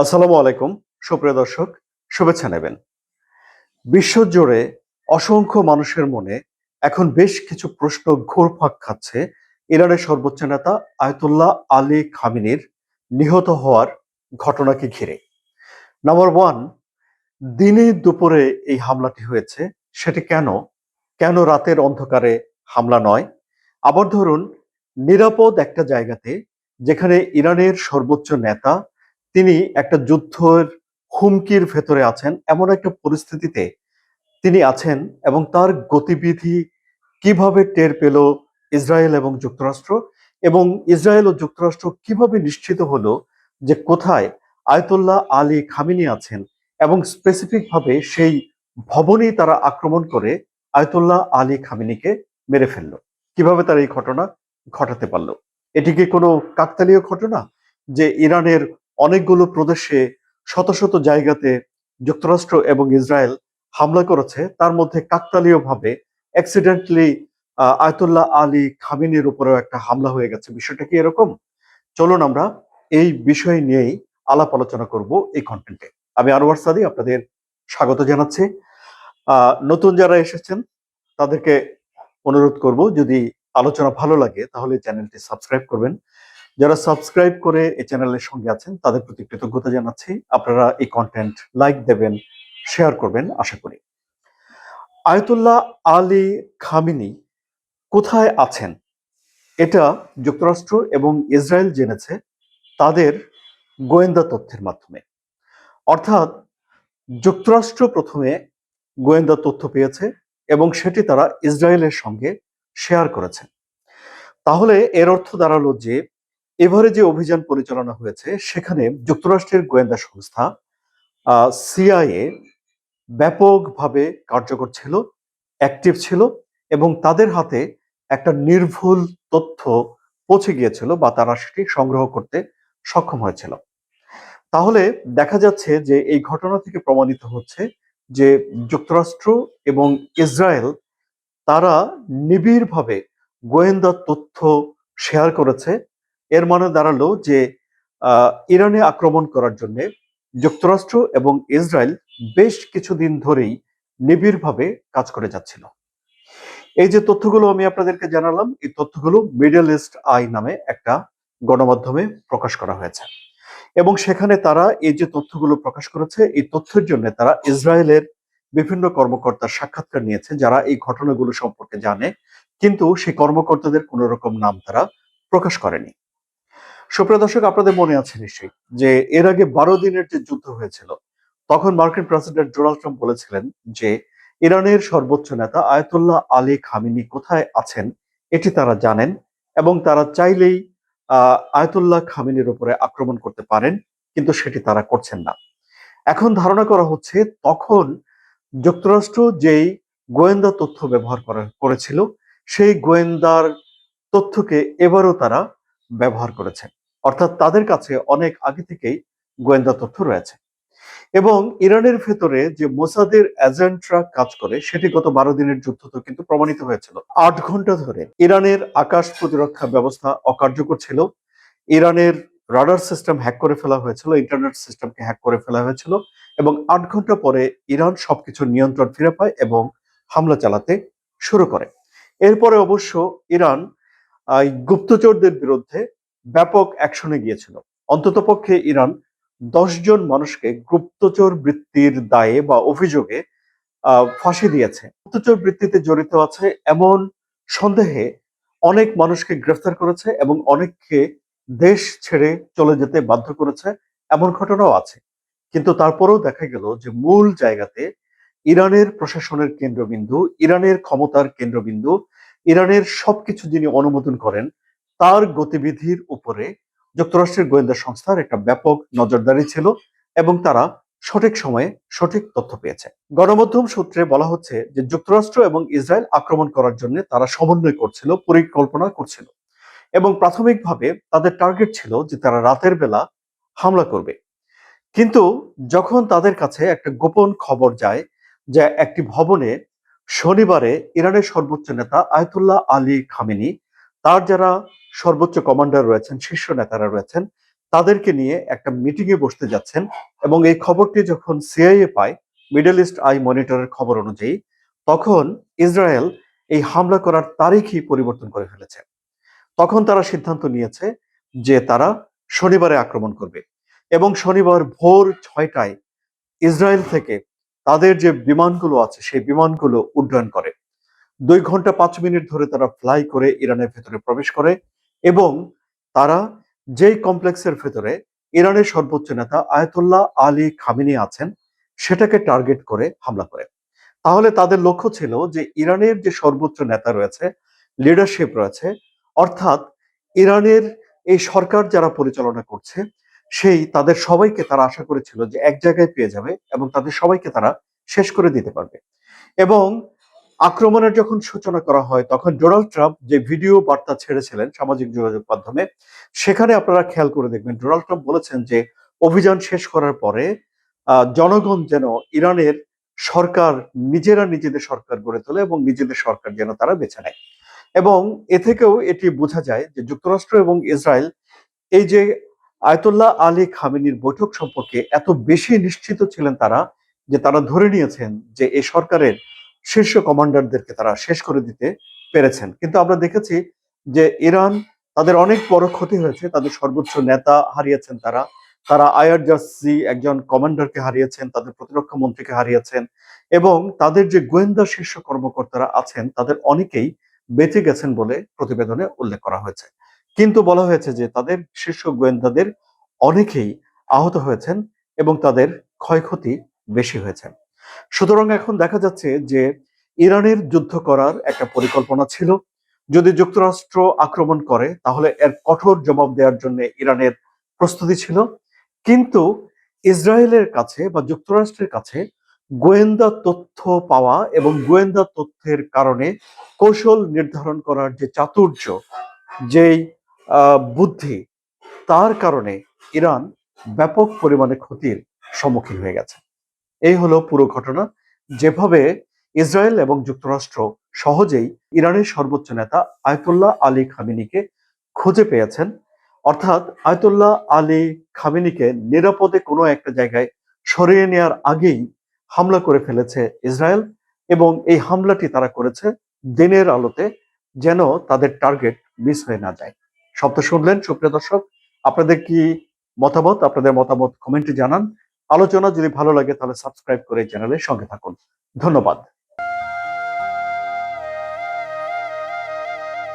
আসসালামু আলাইকুম। সুপ্রিয় দর্শক, শুভেচ্ছা নেবেন। বিশ্বজুড়ে অসংখ্য মানুষের মনে এখন বেশ কিছু প্রশ্ন ঘুরপাক খাচ্ছে ইরানের সর্বোচ্চ নেতা আয়াতুল্লাহ আলী খামেনির নিহত হওয়ার ঘটনাকে ঘিরে। নাম্বার ওয়ান, দিনে দুপুরে এই হামলাটি হয়েছে, সেটি কেন? কেন রাতের অন্ধকারে হামলা নয়? আবার ধরুন, নিরাপদ একটা জায়গাতে, যেখানে ইরানের সর্বোচ্চ নেতা তিনি একটা যুদ্ধের হুমকির ভেতরে আছেন, এমন একটা পরিস্থিতিতে তিনি আছেন, এবং তার গতিবিধি কিভাবে টের পেল ইসরায়েল এবং যুক্তরাষ্ট্র, এবং ইসরায়েল ও যুক্তরাষ্ট্র কিভাবে নিশ্চিত হলো যে কোথায় আয়তুল্লাহ আলী খামেনি আছেন, এবং স্পেসিফিক ভাবে সেই ভবনেই তারা আক্রমণ করে আয়তুল্লাহ আলী খামেনিকে মেরে ফেললো। কিভাবে তারা এই ঘটনা ঘটাতে পারলো? এটি কি কোনো কাকতালীয় ঘটনা যে ইরানের অনেকগুলো প্রদেশে শত শত জায়গাতে যুক্তরাষ্ট্র এবং ইসরায়েল হামলা করেছে, তার মধ্যে কাকতালীয়ভাবে অ্যাক্সিডেন্টলি আয়তুল্লাহ আলী খামেনির উপরেও একটা হামলা হয়ে গেছে? বিষয়টা কি এরকম? চলুন আমরা এই বিষয় নিয়েই আলাপ আলোচনা করব এই কন্টেন্টে। আমি আনোয়ার সাদি আপনাদের স্বাগত জানাচ্ছি। নতুন যারা এসেছেন তাদেরকে অনুরোধ করব, যদি আলোচনা ভালো লাগে তাহলে চ্যানেলটি সাবস্ক্রাইব করবেন। যারা সাবস্ক্রাইব করে এই চ্যানেলের সঙ্গে আছেন তাদের প্রতি কৃতজ্ঞতা জানাচ্ছি। আপনারা এই কন্টেন্ট লাইক দেবেন, শেয়ার করবেন আশা করি। আয়াতুল্লাহ আলী খামেনি কোথায় আছেন, এটা যুক্তরাষ্ট্র এবং ইসরায়েল জেনেছে তাদের গোয়েন্দা তথ্যের মাধ্যমে। অর্থাৎ যুক্তরাষ্ট্র প্রথমে গোয়েন্দা তথ্য পেয়েছে এবং সেটি তারা ইসরায়েলের সঙ্গে শেয়ার করেছে। তাহলে এর অর্থ দাঁড়ালো যে এবারে যে অভিযান পরিচালনা হয়েছে সেখানে যুক্তরাষ্ট্রের গোয়েন্দা সংস্থা সিআইএ ব্যাপকভাবে কার্যকর ছিল, অ্যাক্টিভ ছিল, এবং তাদের হাতে একটা নির্ভুল তথ্য পৌঁছে গিয়েছিল বা তারা সেটি সংগ্রহ করতে সক্ষম হয়েছিল। তাহলে দেখা যাচ্ছে যে এই ঘটনা থেকে প্রমাণিত হচ্ছে যে যুক্তরাষ্ট্র এবং ইসরায়েল তারা নিবিড়ভাবে গোয়েন্দা তথ্য শেয়ার করেছে। এর মানে দাঁড়ালো যে ইরানে আক্রমণ করার জন্য যুক্তরাষ্ট্র এবং ইসরায়েল বেশ কিছুদিন ধরেই নিবিড়ভাবে কাজ করে যাচ্ছিল। এই যে তথ্যগুলো আমি আপনাদেরকে জানালাম, এই তথ্যগুলো মিডল ইস্ট আই নামে একটা গণমাধ্যমে প্রকাশ করা হয়েছে, এবং সেখানে তারা এই যে তথ্যগুলো প্রকাশ করেছে, এই তথ্যের জন্য তারা ইসরায়েলের বিভিন্ন কর্মকর্তার সাক্ষাৎকার নিয়েছে যারা এই ঘটনাগুলো সম্পর্কে জানে, কিন্তু সেই কর্মকর্তাদের কোনো রকম নাম তারা প্রকাশ করেনি। সুপ্রিয় দর্শক, আপনাদের মনে আছে নিশ্চয়ই যে এর আগে 12 দিনের যে যুদ্ধ হয়েছিল, তখন মার্কিন প্রেসিডেন্ট ডোনাল্ড ট্রাম্প বলেছিলেন যে ইরানের সর্বোচ্চ নেতা আয়াতুল্লাহ আলী খামেনি কোথায় আছেন এটি তারা জানেন, এবং তারা চাইলেই আয়াতুল্লাহ খামেনির উপরে আক্রমণ করতে পারেন, কিন্তু সেটি তারা করছেন না। এখন ধারণা করা হচ্ছে তখন যুক্তরাষ্ট্র যেই গোয়েন্দা তথ্য ব্যবহার করেছিল, সেই গোয়েন্দার তথ্যকে এবারও তারা ব্যবহার করেছে। অর্থাৎ তাদের কাছে অনেক আগে থেকেই গোয়েন্দা তথ্য রয়েছে, এবং ইরানের ভেতরে যে মোসাদের এজেন্টরা কাজ করে সেটি গত 12 দিনের যুদ্ধ তো কিন্তু প্রমাণিত হয়েছিল। 8 ঘন্টা ধরে ইরানের আকাশ প্রতিরক্ষা ব্যবস্থা অকার্যকর ছিল, ইরানের রাডার সিস্টেম হ্যাক করে ফেলা হয়েছিল, ইন্টারনেট সিস্টেমকে হ্যাক করে ফেলা হয়েছিল, এবং 8 ঘন্টা পরে ইরান সবকিছু নিয়ন্ত্রণ ফিরে পায় এবং হামলা চালাতে শুরু করে। এরপরে অবশ্য ইরান এই গুপ্তচরদের বিরুদ্ধে ব্যাপক অ্যাকশনে গিয়েছিল। অন্ততপক্ষে ইরান 10 জন মানুষকে গুপ্তচর বৃত্তির দায়ে বা অভিযোগে ফাঁসি দিয়েছে। গুপ্তচর বৃত্তিতে জড়িত আছে এমন সন্দেহে অনেক মানুষকে গ্রেফতার করেছে এবং অনেককে দেশ ছেড়ে চলে যেতে বাধ্য করেছে, এমন ঘটনাও আছে। কিন্তু তারপরেও দেখা গেল যে মূল জায়গাতে ইরানের প্রশাসনের কেন্দ্রবিন্দু, ইরানের ক্ষমতার কেন্দ্রবিন্দু, ইরানের সবকিছু যিনি অনুমোদন করেন তার গতিবিধির উপরে যুক্তরাষ্ট্রের গোয়েন্দা সংস্থার একটা ব্যাপক নজরদারি ছিল, এবং তারা সঠিক সময়ে সঠিক তথ্য পেয়েছে। গণমাধ্যম সূত্রে বলা হচ্ছে যে যুক্তরাষ্ট্র এবং ইসরায়েল আক্রমণ করার জন্য তারা সমন্বয় করছিল, পরিকল্পনা করছিল, এবং প্রাথমিকভাবে তাদের টার্গেট ছিল যে তারা রাতের বেলা হামলা করবে। কিন্তু যখন তাদের কাছে একটা গোপন খবর যায় যে একটি ভবনে শনিবারে ইরানের সর্বোচ্চ নেতা আয়াতুল্লাহ আলী খামেনি, তার যারা সর্বোচ্চ কমান্ডার রয়েছেন, শীর্ষ নেতারা রয়েছেন, তাদেরকে নিয়ে একটা মিটিংয়ে বসতে যাচ্ছেন। এবং এই খবরটি যখন সিআইএ পায়, মিডল ইস্ট আই মনিটরের খবর অনুযায়ী, তখন ইসরায়েল এই হামলা করার তারিখই পরিবর্তন করে ফেলেছে। তখন তারা সিদ্ধান্ত নিয়েছে যে তারা শনিবারে আক্রমণ করবে, এবং শনিবার ভোর 6টায় ইসরায়েল থেকে তাদের যে বিমানগুলো আছে সেই বিমানগুলো উড্ডয়ন করে। 2 ঘন্টা 5 মিনিট ধরে তারা ফ্লাই করে ইরানের ভেতরে প্রবেশ করে, এবং তারা যেই কমপ্লেক্সের ভেতরে ইরানের সর্বোচ্চ নেতা আয়াতুল্লাহ আলী খামেনি আছেন সেটাকে টার্গেট করে হামলা করে। তাহলে তাদের লক্ষ্য ছিল যে ইরানের যে সর্বোচ্চ নেতা রয়েছে, লিডারশিপ রয়েছে, অর্থাৎ ইরানের এই সরকার যারা পরিচালনা করছে, সেই তাদের সবাইকে তারা আশা করেছিল যে এক জায়গায় পেয়ে যাবে এবং তাদের সবাইকে তারা শেষ করে দিতে পারবে। এবং আক্রমণের যখন সূচনা করা হয়, তখন ডোনাল্ড ট্রাম্প যে ভিডিও বার্তা ছেড়েছিলেন সামাজিক যোগাযোগ মাধ্যমে, সেখানে আপনারা খেয়াল করে দেখবেন ডোনাল্ড ট্রাম্প বলেছেন যে অভিযান শেষ করার পরে জনগণ যেন ইরানের সরকার, নিজেরা নিজেদের সরকার গড়ে তোলে এবং নিজেদের সরকার যেন তারা বেছে নেয়। এবং এ থেকেও এটি বোঝা যায় যে যুক্তরাষ্ট্র এবং ইসরায়েল এই যে আয়াতুল্লাহ আলী খামেনির বৈঠক সম্পর্কে এত বেশি নিশ্চিত ছিলেন তারা, যে তারা ধরে নিয়েছেন যে এই সরকারের শীর্ষ কমান্ডারদেরকে তারা শেষ করে দিতে পেরেছেন। কিন্তু আমরা দেখেছি যে ইরান, তাদের অনেক বড় ক্ষতি হয়েছে, তাদের সর্বোচ্চ নেতা হারিয়েছেন তারা, তারা আয়ার জাসি একজন কমান্ডারকে হারিয়েছেন, তাদের প্রতিরক্ষা মন্ত্রীকে হারিয়েছেন, এবং তাদের যে গোয়েন্দা শীর্ষ কর্মকর্তারা আছেন তাদের অনেকেই বেঁচে গেছেন বলে প্রতিবেদনে উল্লেখ করা হয়েছে। কিন্তু বলা হয়েছে যে তাদের শীর্ষ গোয়েন্দাদের অনেকেই আহত হয়েছেন এবং তাদের ক্ষয়ক্ষতি বেশি হয়েছে। সুতরাং এখন দেখা যাচ্ছে যে ইরানের যুদ্ধ করার একটা পরিকল্পনা ছিল। যদি যুক্তরাষ্ট্র আক্রমণ করে তাহলে এর কঠোর জবাব দেওয়ার জন্য ইরানের প্রস্তুতি ছিল। কিন্তু ইসরায়েলের কাছে বা যুক্তরাষ্ট্রের কাছে গোয়েন্দা তথ্য পাওয়া এবং গোয়েন্দা তথ্যের কারণে কৌশল নির্ধারণ করার যে চাতুর্য, যেই বুদ্ধি, তার কারণে ইরান ব্যাপক পরিমাণে ক্ষতির সম্মুখীন হয়ে গেছে। এই হলো পুরো ঘটনা। যেভাবে ইসরায়েল এবং যুক্তরাষ্ট্র সহজেই ইরানের সর্বোচ্চ নেতা আয়াতুল্লাহ আলী খামেনিকে খুঁজে পেয়েছেন, অর্থাৎ আয়াতুল্লাহ আলী খামেনিকে নিরাপদে কোনো একটা জায়গায় সরিয়ে নেওয়ার আগেই হামলা করে ফেলেছে ইসরায়েল। এবং এই হামলাটি তারা করেছে দিনের আলোতে, যেন তাদের টার্গেট মিস হয়ে না যায়। শব্দ শুনলেন সুপ্রিয় দর্শক, আপনাদের কি মতামত? আপনাদের মতামত কমেন্টে জানান। আলোচনা যদি ভালো লাগে তাহলে সাবস্ক্রাইব করে চ্যানেলের সঙ্গে থাকুন। ধন্যবাদ।